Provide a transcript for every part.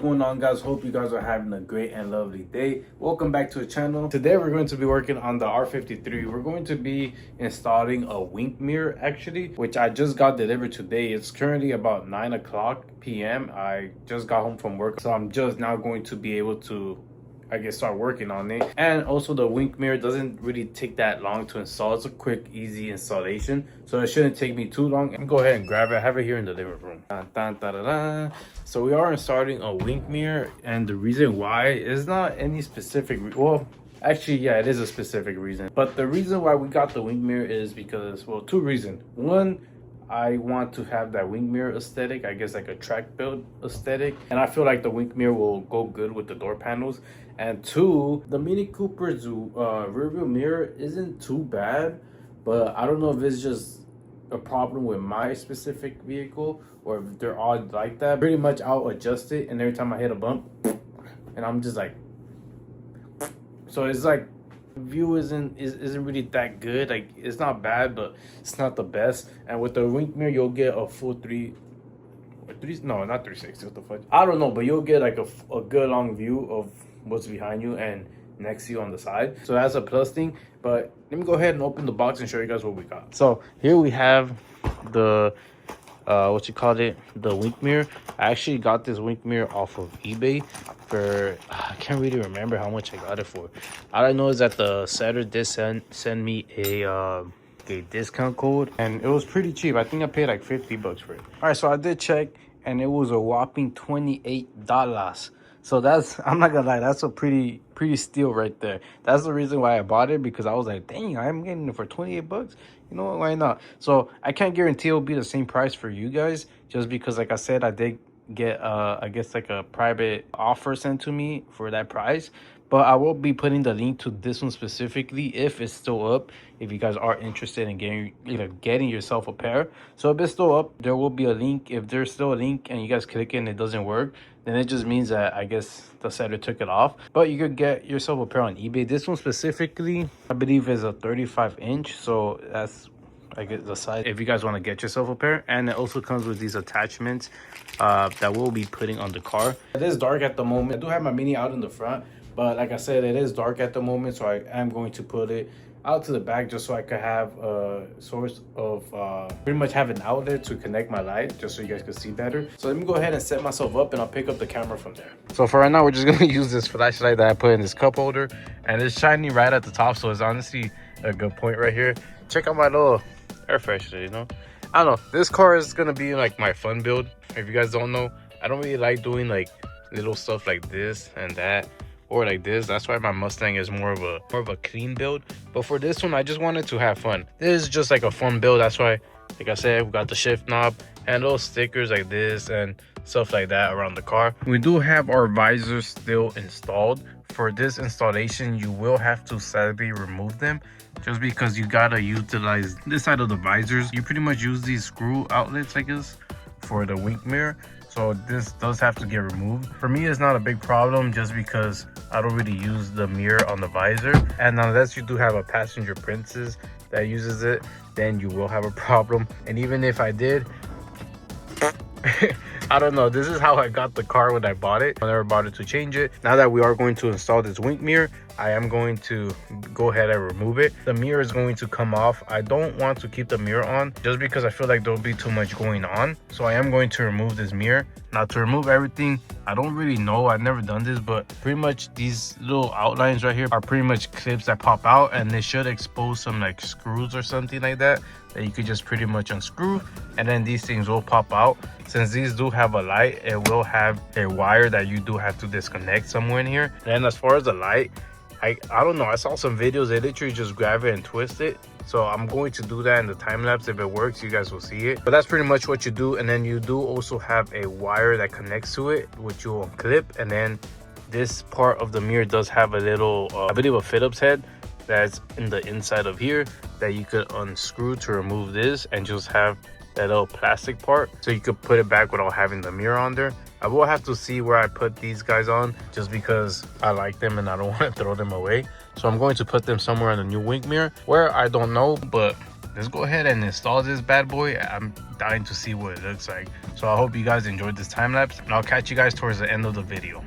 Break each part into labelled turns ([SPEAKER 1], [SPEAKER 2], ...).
[SPEAKER 1] going on, guys? Hope you guys are having a great and lovely day. Welcome back to the channel. Today we're going to be working on the R53. We're going to be installing a wing mirror, actually, which I just got delivered today. It's currently about 9 o'clock p.m. I just got home from work, so I'm just now going to be able to start working on it. And also the wing mirror doesn't really take that long to install. It's a quick, easy installation, so it shouldn't take me too long. And go ahead and grab it. I have it here in the living room. Dun, dun, dun, dun, dun. So we are installing a wing mirror, and the reason why is not any specific well, actually, yeah, it is a specific reason. But the reason why we got the wing mirror is because, well, two reasons. One, I want to have that wing mirror aesthetic, I guess like a track build aesthetic, and I feel like the wing mirror will go good with the door panels. And two, the Mini Cooper's rear view mirror isn't too bad, but I don't know if it's just a problem with my specific vehicle or if they're all like that. Pretty much I'll adjust it, and every time I hit a bump, and I'm just like, so it's like view isn't really that good. Like, it's not bad, but it's not the best. And with the wing mirror, you'll get a full no, not 360, what the fuck, I don't know, but you'll get like a good long view of what's behind you and next to you on the side, so that's a plus thing. But let me go ahead and open the box and show you guys what we got. So here we have the what you call it, the wing mirror. I actually got this wing mirror off of eBay for, I can't really remember how much I got it for. All I know is that the seller did send me a discount code, and it was pretty cheap. I think I paid like 50 bucks for it. All right, so I did check, and it was a whopping $28. So that's, I'm not gonna lie, that's a pretty steal right there. That's the reason why I bought it, because I was like, dang, I'm getting it for 28 bucks. You know what, why not? So I can't guarantee it'll be the same price for you guys, just because, like I said, I did get I guess like a private offer sent to me for that price. But I will be putting the link to this one specifically if it's still up, if you guys are interested in getting yourself a pair. So if it's still up, there will be a link. If there's still a link and you guys click it and it doesn't work, then it just means that I guess the seller took it off. But you could get yourself a pair on eBay. This one specifically, I believe, is a 35-inch. So that's, I guess, the size if you guys want to get yourself a pair. And it also comes with these attachments that we'll be putting on the car. It is dark at the moment. I do have my Mini out in the front, but like I said, it is dark at the moment, so I am going to put it out to the back just so I could have a source of pretty much have an outlet to connect my light, just so you guys can see better. So let me go ahead and set myself up, and I'll pick up the camera from there. So for right now, we're just gonna use this flashlight that I put in this cup holder, and it's shining right at the top, so it's honestly a good point right here. Check out my little air freshener, you know? I don't know, this car is gonna be like my fun build. If you guys don't know, I don't really like doing like little stuff like this and that, or like this. That's why my Mustang is more of a clean build. But for this one, I just wanted to have fun. This is just like a fun build. That's why, like I said, we got the shift knob and those stickers like this and stuff like that around the car. We do have our visors still installed. For this installation, you will have to sadly remove them, just because you gotta utilize this side of the visors. You pretty much use these screw outlets, I guess, for the wing mirror. So this does have to get removed. For me, it's not a big problem, just because I don't really use the mirror on the visor. And unless you do have a passenger princess that uses it, then you will have a problem. And even if I did, I don't know. This is how I got the car when I bought it. I never bothered to change it. Now that we are going to install this wing mirror, I am going to go ahead and remove it. The mirror is going to come off. I don't want to keep the mirror on, just because I feel like there'll be too much going on. So I am going to remove this mirror. Now, to remove everything, I don't really know, I've never done this, but pretty much these little outlines right here are pretty much clips that pop out, and they should expose some like screws or something like that you could just pretty much unscrew, and then these things will pop out. Since these do have a light, it will have a wire that you do have to disconnect somewhere in here. And as far as the light, I don't know, I saw some videos, they literally just grab it and twist it. So I'm going to do that in the time lapse. If it works, you guys will see it. But that's pretty much what you do. And then you do also have a wire that connects to it, which you'll unclip. And then this part of the mirror does have a little I believe a Phillips head that's in the inside of here that you could unscrew to remove this, and just have that little plastic part so you could put it back without having the mirror on there. I will have to see where I put these guys on, just because I like them and I don't want to throw them away. So I'm going to put them somewhere in the new wing mirror, where I don't know, but let's go ahead and install this bad boy. I'm dying to see what it looks like. So I hope you guys enjoyed this time lapse, and I'll catch you guys towards the end of the video.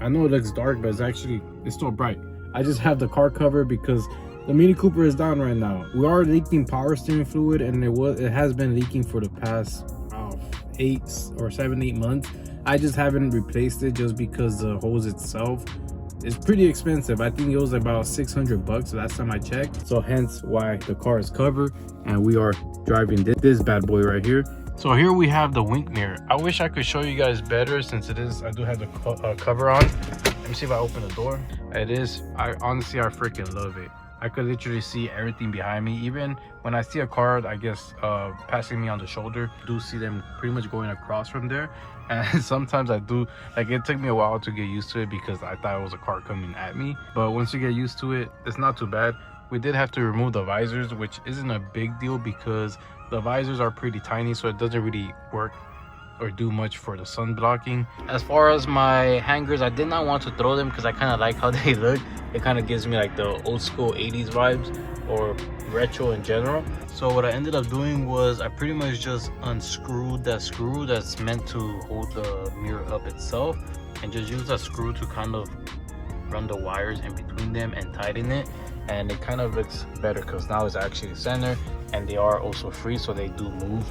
[SPEAKER 1] I know it looks dark, but it's still bright. I just have the car covered because the Mini Cooper is down right now. We are leaking power steering fluid, and it has been leaking for the past 8 or 7-8 months. I just haven't replaced it just because the hose itself is pretty expensive. I think it was about $600 last time I checked. So hence why the car is covered, and we are driving this bad boy right here. So here we have the wink mirror. I wish I could show you guys better since I do have the cover on. Let me see if I open the door. It is, I freaking love it. I could literally see everything behind me. Even when I see a car, I guess, passing me on the shoulder, I do see them pretty much going across from there. And sometimes I do, like, it took me a while to get used to it because I thought it was a car coming at me. But once you get used to it, it's not too bad. We did have to remove the visors, which isn't a big deal because the visors are pretty tiny, so it doesn't really work or do much for the sun blocking. As far as my hangers, I did not want to throw them because I kind of like how they look. It kind of gives me like the old school 80s vibes or retro in general. So what I ended up doing was I pretty much just unscrewed that screw that's meant to hold the mirror up itself, and just use that screw to kind of run the wires in between them and tighten it. And it kind of looks better because now it's actually center, and they are also free, so they do move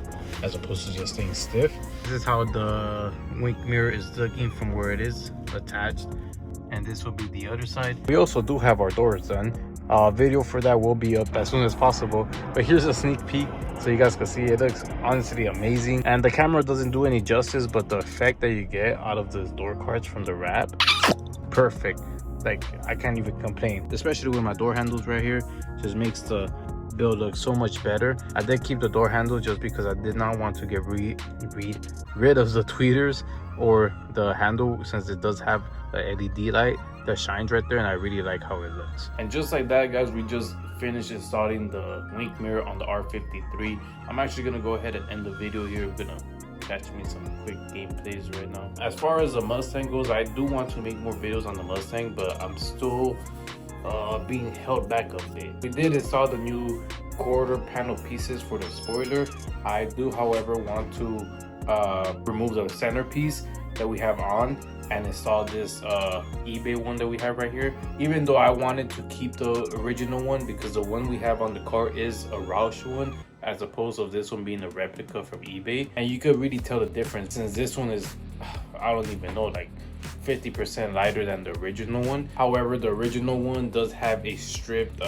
[SPEAKER 1] as opposed to just staying stiff. This is how the wink mirror is looking from where it is attached, and this will be the other side. We also do have our doors done. Video for that will be up as soon as possible, but here's a sneak peek so you guys can see. It looks honestly amazing, and the camera doesn't do any justice, but the effect that you get out of the door cards from the wrap, perfect. Like, I can't even complain, especially with my door handles right here. Just makes the build look so much better. I did keep the door handle just because I did not want to get rid of the tweeters or the handle, since it does have a LED light that shines right there, and I really like how it looks. And just like that, guys, we just finished installing the wink mirror on the R53. I'm actually gonna go ahead and end the video here. I'm gonna catch me some quick gameplays right now. As far as the Mustang goes, I do want to make more videos on the Mustang, but I'm still being held back a bit. We did install the new quarter panel pieces for the spoiler. I do, however, want to remove the centerpiece that we have on and install this eBay one that we have right here, even though I wanted to keep the original one because the one we have on the car is a Roush one, as opposed to this one being a replica from eBay. And you could really tell the difference, since this one is, I don't even know, like 50% lighter than the original one. However, the original one does have a stripped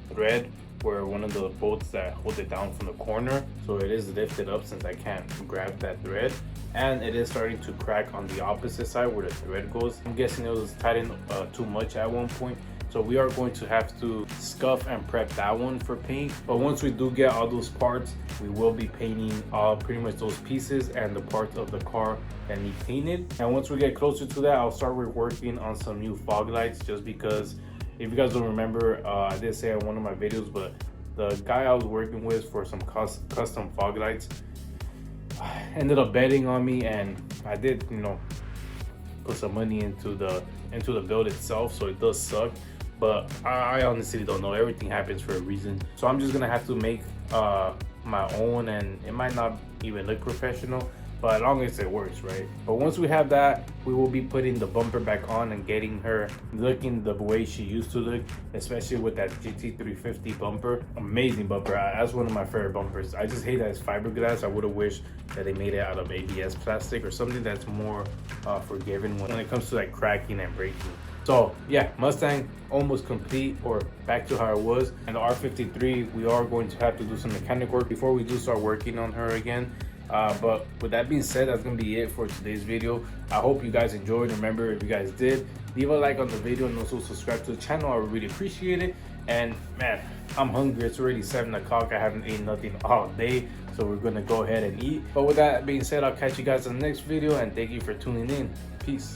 [SPEAKER 1] thread where one of the bolts that hold it down from the corner, so it is lifted up since I can't grab that thread, and it is starting to crack on the opposite side where the thread goes. I'm guessing it was tightened too much at one point, so we are going to have to scuff and prep that one for paint. But once we do get all those parts, we will be painting pretty much those pieces and the parts of the car that need painted. And once we get closer to that, I'll start working on some new fog lights, just because if you guys don't remember, I did say in one of my videos, but the guy I was working with for some custom fog lights ended up betting on me, and I did, you know, put some money into the build itself, so it does suck. But I honestly don't know. Everything happens for a reason. So I'm just gonna have to make my own, and it might not even look professional, but as long as it works, right? But once we have that, we will be putting the bumper back on and getting her looking the way she used to look, especially with that GT350 bumper. Amazing bumper. That's one of my favorite bumpers. I just hate that it's fiberglass. I would have wished that they made it out of ABS plastic or something that's more forgiving when it comes to like cracking and breaking. So yeah, Mustang almost complete, or back to how it was. And the R53, we are going to have to do some mechanic work before we do start working on her again. But with that being said, that's gonna be it for today's video. I hope you guys enjoyed. Remember, if you guys did, leave a like on the video and also subscribe to the channel. I would really appreciate it. And man, I'm hungry. It's already 7 o'clock. I haven't eaten nothing all day, so we're gonna go ahead and eat. But with that being said, I'll catch you guys in the next video, and thank you for tuning in. Peace.